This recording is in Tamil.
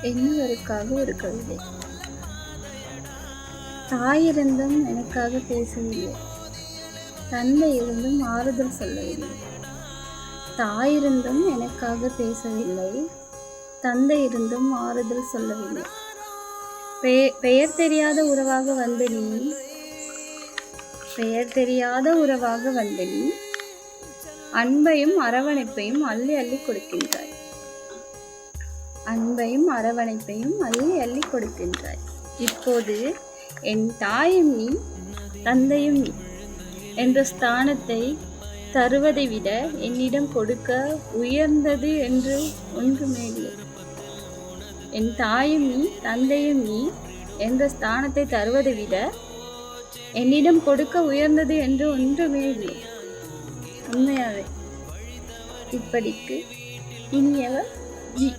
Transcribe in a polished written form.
என்னவருக்காக ஒரு கவிதை. தாயிருந்தும் எனக்காக பேசவில்லை, தந்தை இருந்தும் ஆறுதல் சொல்லவில்லை. தாயிருந்தும் எனக்காக பேசவில்லை, தந்தை இருந்தும் ஆறுதல் சொல்லவில்லை. பெயர் தெரியாத உறவாக வந்த நீ, பெயர் தெரியாத உறவாக வந்த நீ அன்பையும் அரவணைப்பையும் அள்ளி அள்ளி கொடுக்கின்றாய். அன்பையும் அரவணைப்பையும் அள்ளி அள்ளி கொடுக்கின்றாய். இப்போது என் தாயும் நீ, தந்தையும் நீ என்ற ஸ்தானத்தை தருவதை விட என்னிடம் கொடுக்க உயர்ந்தது என்று ஒன்றுமே இல்லை. என் தாயும் நீ, தந்தையும் நீ என்ற ஸ்தானத்தை தருவதை விட என்னிடம் கொடுக்க உயர்ந்தது என்று ஒன்றுமே இல்லை. உண்மையாவே. இப்படிக்கு இனியவர் ஜி.